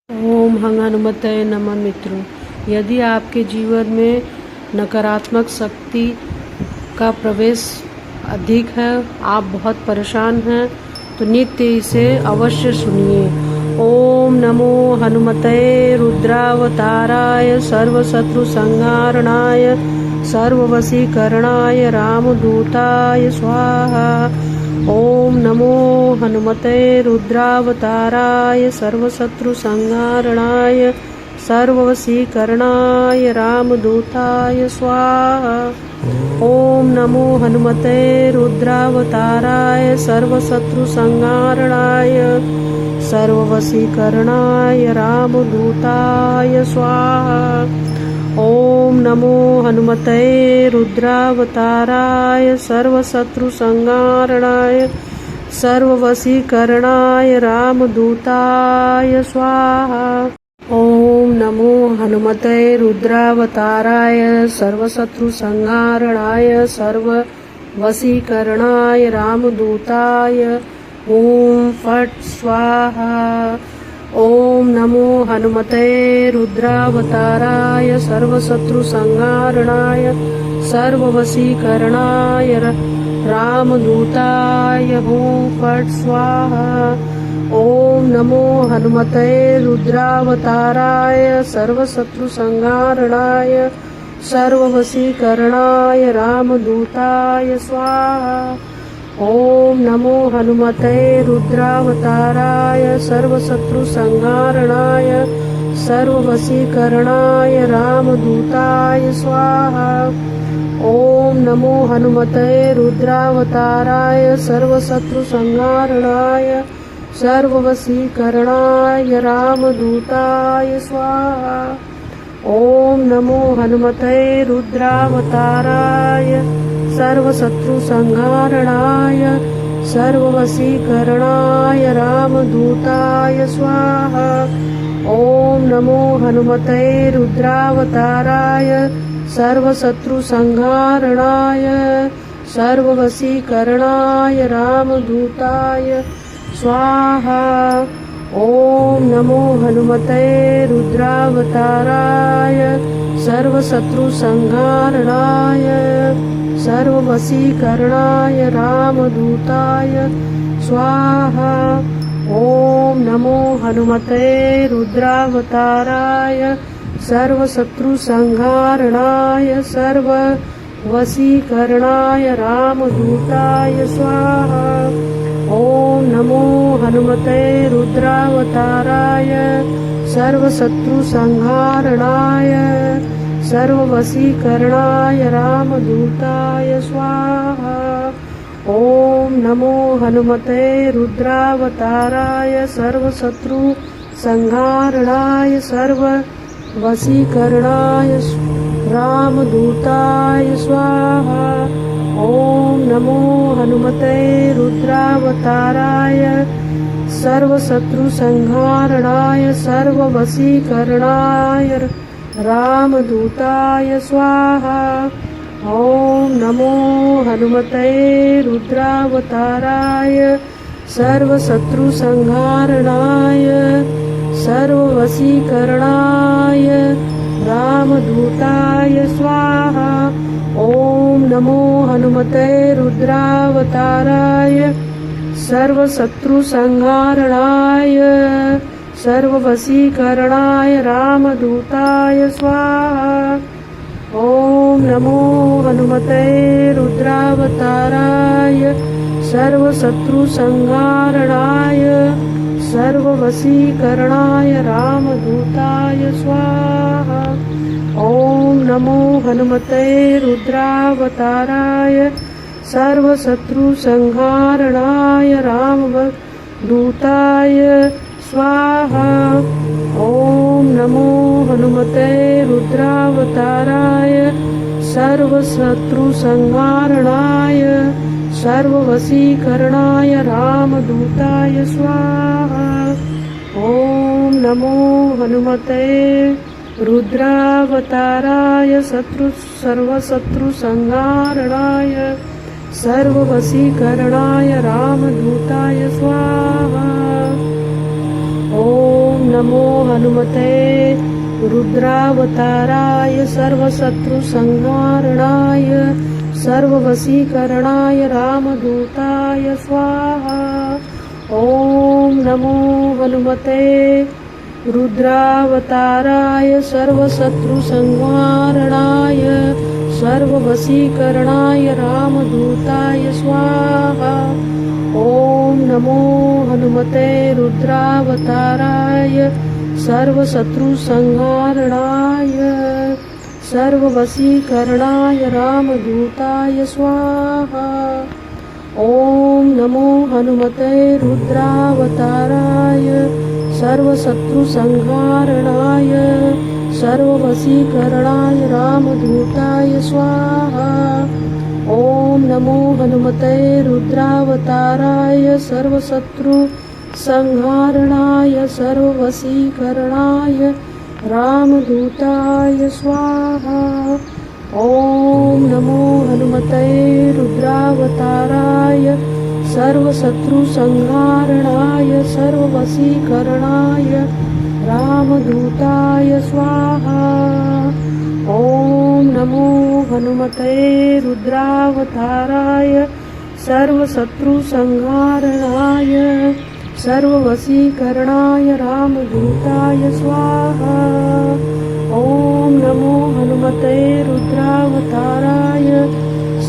ओम हनुमते नमः। मित्रों, यदि आपके जीवन में नकारात्मक शक्ति का प्रवेश अधिक है, आप बहुत परेशान हैं, तो नित्य इसे अवश्य सुनिए। ओम नमो हनुमते रुद्रावताराय सर्वशत्रु संहारणाय सर्ववशीकरणाय रामदूताय स्वाहा। ओम नमो हनुमते रुद्रावताराय सर्वशत्रु संहारणाय सर्ववशीकरणाय रामदूताय स्वाहा। ओम नमो हनुमते रुद्रावताराय सर्वशत्रु संहारणाय सर्ववशीकरणाय रामदूताय स्वाहा। ओम नमो हनुमते रुद्रावताराय सर्वशत्रु संहारणाय सर्ववशीकरणाय रामदूताय स्वाहा। ओम नमो हनुमते रुद्रावताराय सर्वशत्रु संहारणाय सर्ववशीकरणाय रामदूताय ओम फट् स्वाहा। ओम नमो हनुमते रुद्रावताराय सर्वशत्रु संहारणाय सर्ववशीकरणाय रामदूताय ओम फट् स्वाहा। ओम नमो हनुमते रुद्रावताराय सर्वशत्रु संहारणाय सर्ववशीकरणाय रामदूताय स्वाहा। ओम नमो हनुमते रुद्रावताराय सर्वशत्रु संहारणाय सर्ववशीकरणाय रामदूताय स्वाहा। ओम नमो हनुमते रुद्रावताराय सर्वशत्रु संहारणाय सर्ववशीकरणाय रामदूताय स्वाहा। ओम नमो हनुमते रुद्रावताराय सर्वशत्रु संहारणाय सर्ववशीकरणाय रामदूताय स्वाहा। ओम नमो हनुमते रुद्रावताराय सर्वशत्रु संहारणाय सर्ववशीकरणाय रामदूताय स्वाहा। ओम नमो हनुमते रुद्रावताराय सर्वशत्रु संहारणाय सर्ववशीकरणाय रामदूताय स्वाहा। ओम नमो हनुमते रुद्रावताराय सर्वशत्रु संहारणाय सर्ववशीकरणाय रामदूताय स्वाहा। ओम नमो हनुमते रुद्रावताराय सर्वशत्रु संहारणाय सर्ववशीकरणाय रामदूताय स्वाहा। ओम नमो हनुमते रुद्रावताराय सर्वशत्रु संहारणाय सर्ववशीकरणाय रामदूताय स्वाहा। ओम नमो हनुमते रुद्रावताराय सर्वशत्रु संहारणाय सर्ववशीकरणाय रामदूताय स्वाहा। ओम नमो हनुमते रुद्रावताराय सर्वशत्रु संहारणाय सर्ववशीकरणाय रामदूताय स्वाहा। ओम नमो हनुमते रुद्रावताराय सर्वशत्रु संहारणाय सर्ववशीकरणाय रामदूताय स्वाहा। ओम नमो हनुमते रुद्रावताराय सर्वशत्रु संहारणाय सर्ववशीकरणाय रामदूताय स्वाहा। ओम नमो हनुमते रुद्रावताराय सर्वशत्रु संहारणाय रामदूताय स्वाहा। ओम नमो हनुमते रुद्रावताराय सर्वशत्रु संहारणाय सर्ववशीकरणाय रामदूताय स्वाहा। ओम नमो हनुमते रुद्रावताराय सर्वशत्रु संहारणाय सर्ववशीकरणाय रामदूताय स्वाहा। ओम नमो हनुमते रुद्रावताराय सर्वशत्रुसंहारणाय सर्ववशीकरणाय रामदूताय स्वाहा। ॐ नमो हनुमते रुद्रावताराय सर्वशत्रुसंहारणाय सर्ववशीकरणाय रामदूताय स्वाहा। ॐ नमो हनुमते रुद्रावताराय सर्वशत्रुसंहारणाय सर्ववशीकरणाय रामदूताय स्वाहा। ॐ नमो हनुमते रुद्रावताराय सर्वशत्रुसंहारणाय सर्ववशीकरणाय रामदूताय स्वाहा। ॐ नमो हनुमते रुद्रावताराय सर्वशत्रुसंहारणाय सर्ववशीकरणाय रामदूताय स्वाहा। ॐ नमो हनुमते रुद्रावताराय सर्वशत्रुसंहारणाय सर्ववशीकरणाय रामदूताय स्वाहा। ॐ नमो हनुमते रुद्रावताराय सर्वशत्रुसंहारणाय सर्ववशीकरणाय रामदूताय स्वाहा। ॐ नमो हनुमते रुद्रावताराय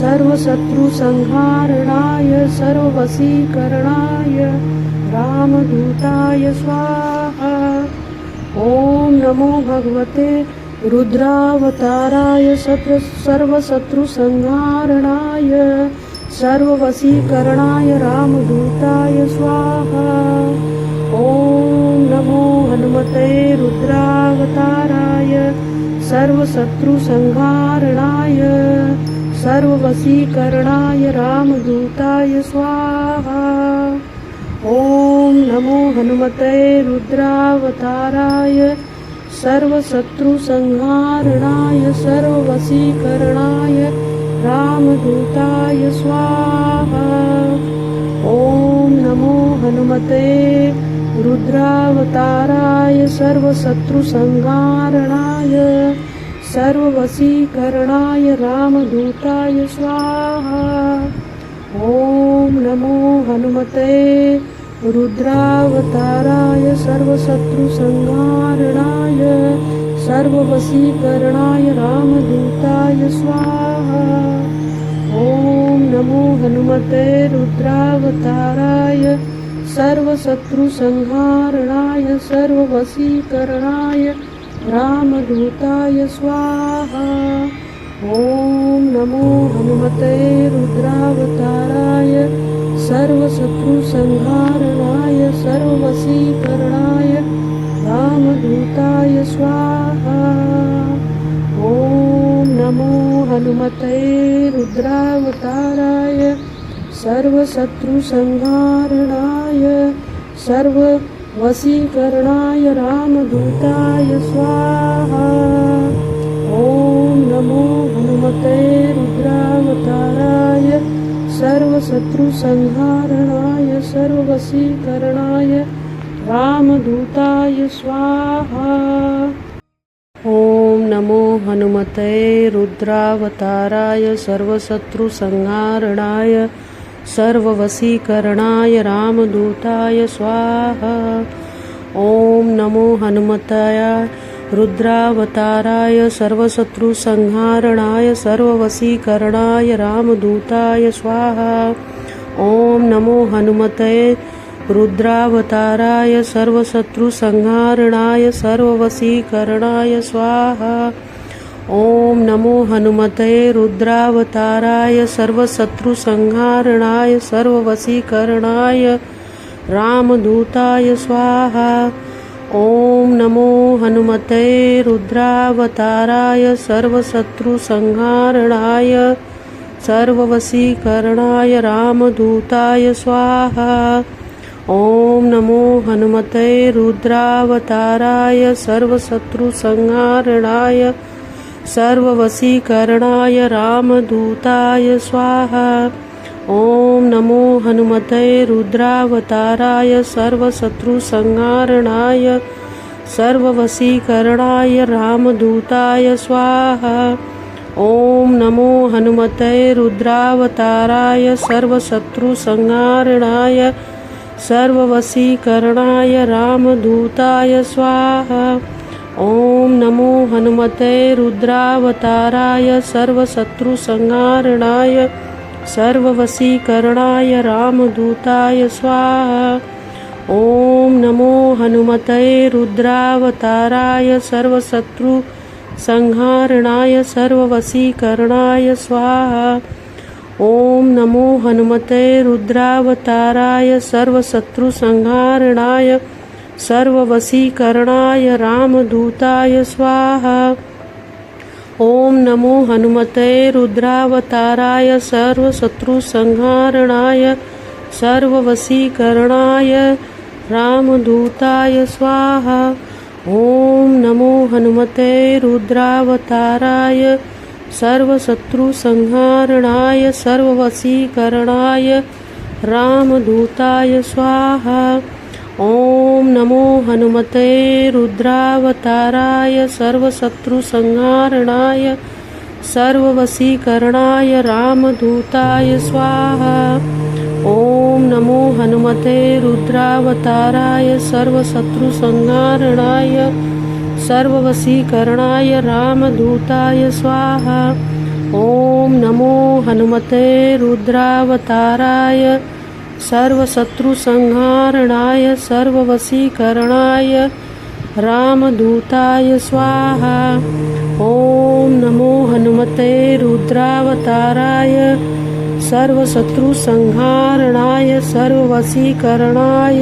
सर्वशत्रुसंहारणाय सर्ववशीकरणाय रामदूताय स्वाहा। ॐ नमो भगवते रुद्रावताराय सर्वशत्रुसंहारणाय सर्ववशीकरणाय रामदूताय स्वाहा। ॐ नमो हनुमते रुद्रावताराय सर्वशत्रुसंहारणाय सर्ववशीकरणाय रामदूताय स्वाहा। ॐ नमो हनुमते रुद्रावताराय सर्वशत्रुसंहारणाय सर्ववशीकरणाय रामदूताय स्वाहा। ॐ नमो हनुमते रुद्रावताराय सर्वशत्रुसंहारणाय सर्ववशीकरणाय रामदूताय स्वाहा। ॐ नमो हनुमते रुद्रावताराय सर्वशत्रुसंहारणाय सर्ववशीकरणाय रामदूताय स्वाहा। ॐ नमो हनुमते रुद्रावताराय सर्वशत्रुसंहारणाय सर्ववशीकरणाय रामदूताय स्वाहा। ॐ नमो हनुमते रुद्रावताराय सर्वशत्रुसंहारणाय सर्ववशीकरणाय रामदूताय स्वाहा। ॐ नमो हनुमते रुद्रावताराय सर्वशत्रुसंहारणाय सर्ववशीकरणाय रामदूताय स्वाहा। ॐ नमो हनुमते रुद्रावताराय सर्वशत्रुसंहारणाय सर्ववशीकरणाय रामदूताय स्वाहा। ॐ नमो हनुमते रुद्रावताराय सर्वशत्रुसंहारणाय सर्ववशीकरणाय रामदूताय स्वाहा। ॐ नमो हनुमते रुद्रावताराय सर्वशत्रुसंहारणाय सर्ववशीकरणाय रामदूताय स्वाहा। ॐ नमो हनुमते रुद्रावताराय सर्वशत्रुसंहारणाय सर्ववशीकरणाय स्वाहा। ॐ नमो हनुमते रुद्रावताराय सर्वशत्रुसंहारणाय सर्ववशीकरणाय रामदूताय स्वाहा। ॐ नमो हनुमते रुद्रावताराय सर्वशत्रुसंहारणाय सर्ववशीकरणाय रामदूताय स्वाहा। ॐ नमो हनुमते रुद्रावताराय सर्वशत्रुसंहारणाय सर्ववशीकरणाय रामदूताय स्वाहा। ॐ नमो हनुमते रुद्रावताराय सर्वशत्रुसंहारणाय सर्ववशीकरणाय रामदूताय स्वाहा। ॐ नमो हनुमते रुद्रावताराय सर्वशत्रुसंहारणाय सर्ववशीकरणाय रामदूताय स्वाहा। ॐ नमो हनुमते रुद्रावताराय सर्वशत्रुसंहारणाय सर्ववशीकरणाय रामदूताय स्वाहा। ॐ नमो हनुमते रुद्रावताराय सर्वशत्रुसंहारणाय सर्ववशीकरणाय स्वाहा। ॐ नमो हनुमते रुद्रावताराय सर्वशत्रुसंहारणाय सर्ववशीकरणाय रामदूताय स्वाहा। ॐ नमो हनुमते रुद्रावताराय सर्वशत्रुसंहारणाय सर्ववशीकरणाय रामदूताय स्वाहा। ॐ नमो हनुमते रुद्रावताराय सर्वशत्रुसंहारणाय सर्ववशीकरणाय रामदूताय स्वाहा। ॐ नमो हनुमते रुद्रावताराय सर्वशत्रुसंहारणाय सर्ववशीकरणाय रामदूताय स्वाहा। ॐ नमो हनुमते रुद्रावताराय सर्वशत्रुसंहारणाय सर्ववशीकरणाय रामदूताय स्वाहा। ॐ नमो हनुमते रुद्रावताराय सर्वशत्रुसंहारणाय सर्ववशीकरणाय रामदूताय स्वाहा। ॐ नमो हनुमते रुद्रावताराय सर्वशत्रुसंहारणाय सर्ववशीकरणाय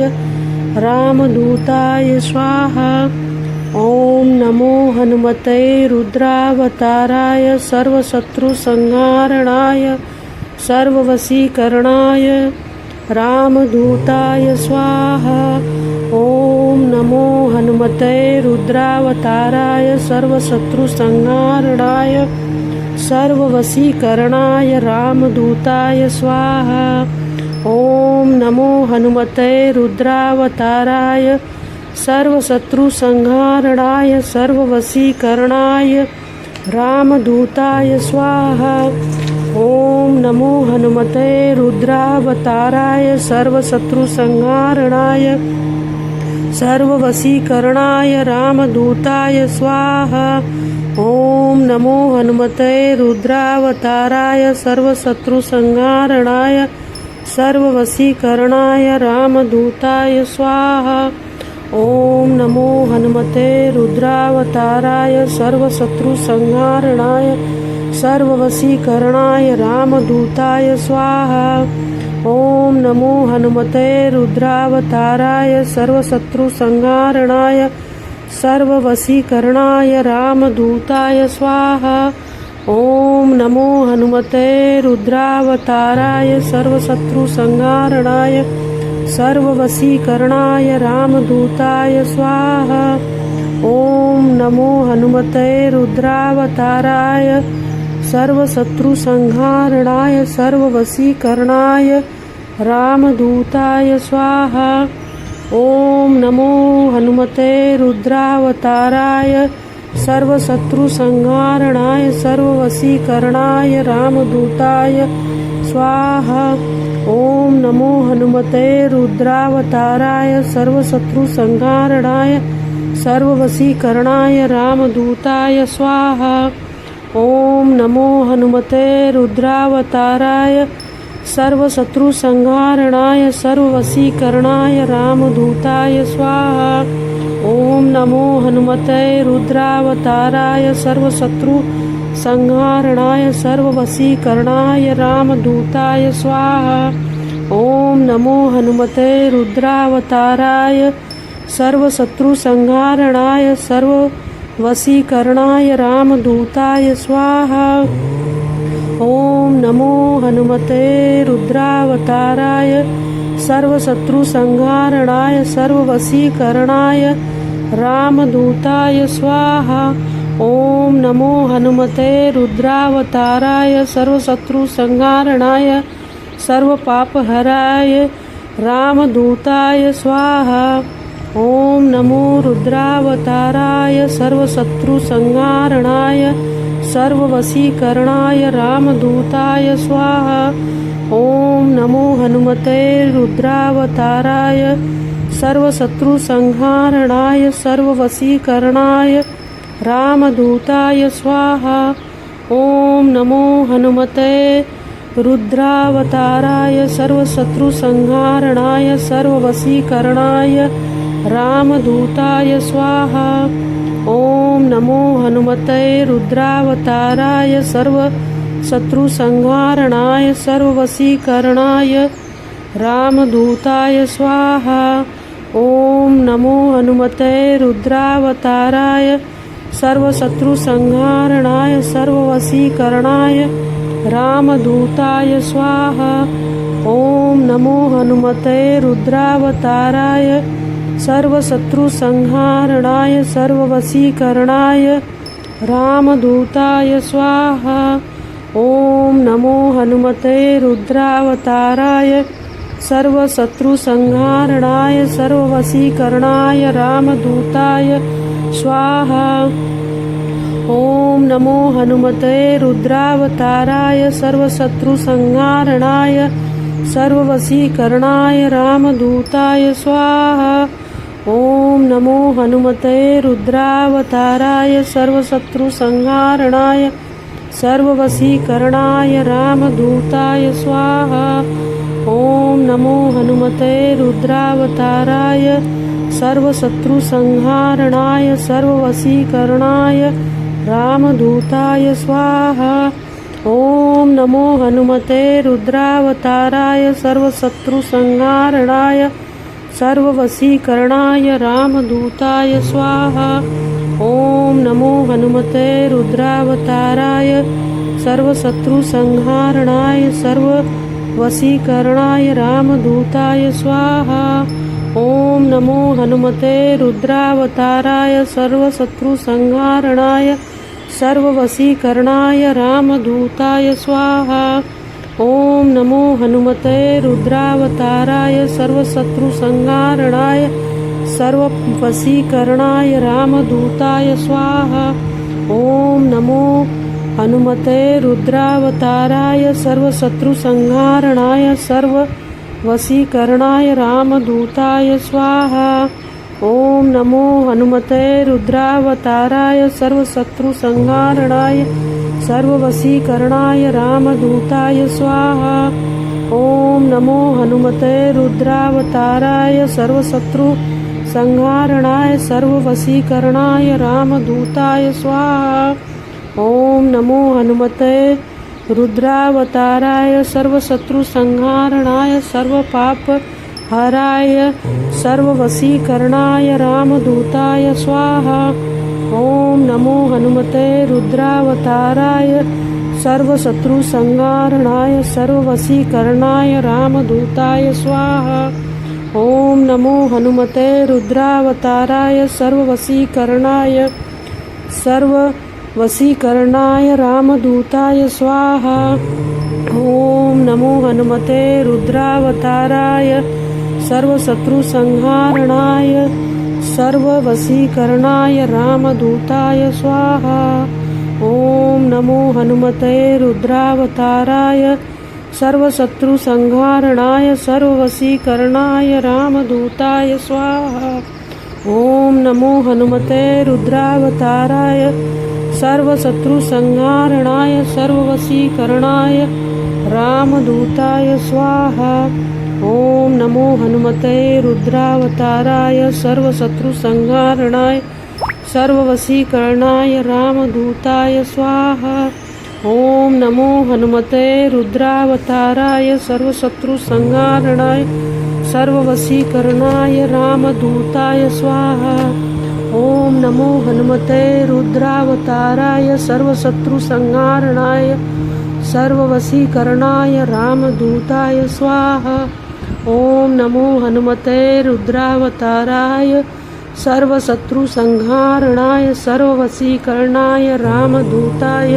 रामदूताय स्वाहा। ॐ नमो हनुमते रुद्रावताराय सर्वशत्रुसंहारणाय सर्ववशीकरणाय रामदूताय स्वाहा। ॐ नमो हनुमते रुद्रावताराय सर्वशत्रुसंहारणाय सर्ववशीकरणाय रामदूताय स्वाहा। ॐ नमो हनुमते रुद्रावताराय सर्वशत्रुसंहारणाय सर्ववशीकरणाय रामदूताय स्वाहा। ॐ नमो हनुमते रुद्रावताराय सर्वशत्रुसंहारणाय सर्ववशीकरणाय रामदूताय स्वाहा। ॐ नमो हनुमते रुद्रावताराय सर्वशत्रुसंहारणाय सर्ववशीकरणाय रामदूताय स्वाहा। ॐ नमो हनुमते रुद्रावताराय सर्वशत्रुसंहारणाय सर्ववशीकरणाय रामदूताय स्वाहा। ॐ नमो हनुमते रुद्रावताराय सर्वशत्रुसंहारणाय सर्ववशीकरणाय रामदूताय स्वाहा। ॐ नमो हनुमते रुद्रावताराय सर्वशत्रुसंहारणाय सर्ववशीकरणाय रामदूताय स्वाहा। ॐ नमो हनुमते रुद्रावताराय सर्वशत्रुसंहारणाय सर्ववशीकरणाय रामदूताय स्वाहा। ॐ नमो हनुमते रुद्रावताराय सर्वशत्रुसंहारणाय सर्ववशीकरणाय रामदूताय स्वाहा। ॐ नमो हनुमते रुद्रावताराय सर्वशत्रुसंहारणाय सर्ववशीकरणाय रामदूताय स्वाहा। ॐ नमो हनुमते रुद्रावताराय सर्वशत्रुसंहारणाय सर्ववशीकरणाय रामदूताय स्वाहा। ॐ नमो हनुमते रुद्रावताराय सर्वशत्रुसंहारणाय सर्ववशीकरणाय रामदूताय स्वाहा। ॐ नमो हनुमते रुद्रावताराय सर्वशत्रुसंहारणाय सर्ववशीकरणाय रामदूताय स्वाहा। ॐ नमो हनुमते रुद्रावताराय सर्वशत्रुसंहारणाय सर्ववशीकरणाय रामदूताय स्वाहा। ॐ नमो हनुमते रुद्रावताराय सर्वशत्रुसंहारणाय सर्वपापहराय रामदूताय स्वाहा। ॐ नमो रुद्रावताराय सर्वशत्रुसंहारणाय सर्ववशीकरणाय रामदूताय स्वाहा। ॐ नमो हनुमते रुद्रावताराय सर्वशत्रुसंहारणाय सर्ववशीकरणाय रामदूताय स्वाहा। ॐ नमो हनुमते रुद्रावताराय सर्वशत्रुसंहारणाय सर्ववशीकरणाय रामदूताय स्वाहा। ॐ नमो हनुमते रुद्रावताराय सर्वशत्रुसंहारणाय सर्ववशीकरणाय रामदूताय स्वाहा। ॐ नमो हनुमते रुद्रावताराय सर्वशत्रुसंहारणाय सर्ववशीकरणाय रामदूताय स्वाहा। ॐ नमो हनुमते रुद्रावताराय सर्वशत्रुसंहारणाय सर्ववशीकरणाय रामदूताय स्वाहा। ॐ नमो हनुमते रुद्रावताराय सर्वशत्रुसंहारणाय सर्ववशीकरणाय रामदूताय स्वाहा। ॐ नमो हनुमते रुद्रावताराय सर्वशत्रुसंहारणाय सर्ववशीकरणाय रामदूताय स्वाहा। ॐ नमो हनुमते रुद्रावताराय सर्वशत्रुसंहारणाय सर्ववशीकरणाय रामदूताय स्वाहा। ॐ नमो हनुमते रुद्रावताराय सर्वशत्रुसंहारणाय सर्ववशीकरणाय रामदूताय स्वाहा। ॐ नमो हनुमते रुद्रावताराय सर्वशत्रुसंहारणाय सर्ववशीकरणाय रामदूताय स्वाहा। ॐ नमो हनुमते रुद्रावताराय सर्वशत्रुसंहारणाय सर्ववशीकरणाय रामदूताय स्वाहा। ॐ नमो हनुमते रुद्रावताराय सर्वशत्रुसंहारणाय सर्ववशीकरणाय रामदूताय स्वाहा। ॐ नमो हनुमते रुद्रावताराय सर्वशत्रुसंहारणाय सर्ववशीकरणाय रामदूताय स्वाहा। ॐ नमो हनुमते रुद्रावताराय सर्वशत्रुसंहारणाय सर्ववशीकरणाय रामदूताय स्वाहा। ॐ नमो हनुमते रुद्रावताराय सर्वशत्रुसंहारणाय सर्ववशीकरणाय रामदूताय स्वाहा। ॐ नमो हनुमते रुद्रावताराय सर्वशत्रुसंहारणाय सर्ववशीकरणाय रामदूताय स्वाहा। ॐ नमो हनुमते रुद्रावताराय सर्वशत्रुसंहारणाय सर्वपापहराय सर्ववशीकरणाय रामदूताय स्वाहा। ॐ नमो हनुमते रुद्रावताराय सर्वशत्रुसंहारणाय सर्ववशीकरणाय रामदूताय स्वाहा। ॐ नमो हनुमते रुद्रावताराय सर्ववशीकरणाय सर्ववशीकरणाय रामदूताय स्वाहा। ॐ नमो हनुमते रुद्रावताराय सर्वशत्रुसंहारणाय सर्ववशीकरणाय रामदूताय स्वाहा। ॐ नमो हनुमते रुद्रावताराय सर्वशत्रुसंहारणाय सर्ववशीकरणाय रामदूताय स्वाहा। ॐ नमो हनुमते रुद्रावताराय सर्वशत्रुसंहारणाय सर्ववशीकरणाय रामदूताय स्वाहा। ॐ नमो हनुमते रुद्रावताराय सर्वशत्रुसंहारणाय सर्ववशीकरणाय रामदूताय स्वाहा। ॐ नमो हनुमते रुद्रावताराय सर्वशत्रुसंहारणाय सर्ववशीकरणाय रामदूताय स्वाहा। ॐ नमो हनुमते रुद्रावताराय सर्वशत्रुसंहारणाय सर्ववशीकरणाय रामदूताय स्वाहा। ॐ नमो हनुमते रुद्रावताराय सर्वशत्रुसंहारणाय सर्ववशीकरणाय रामदूताय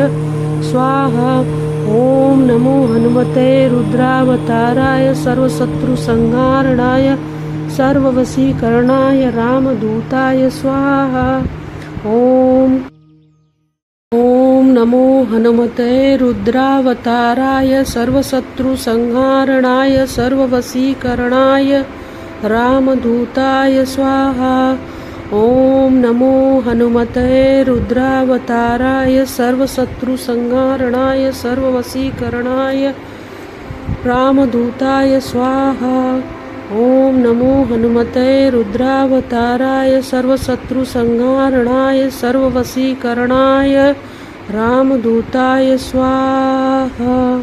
स्वाहा। ॐ नमो हनुमते रुद्रावताराय सर्वशत्रुसंहारणाय सर्ववशीकरणाय रामदूताय स्वाहा। ॐ नमो हनुमते रुद्रावताराय सर्वशत्रुसंहारणाय सर्ववशीकरणाय रामदूताय स्वाहा। ॐ नमो हनुमते रुद्रावताराय सर्वशत्रुसंहारणाय सर्ववशीकरणाय रामदूताय स्वाहा। ॐ नमो हनुमते रुद्रावताराय सर्वशत्रुसंहारणाय सर्ववशीकरणाय रामदूताय स्वाहा।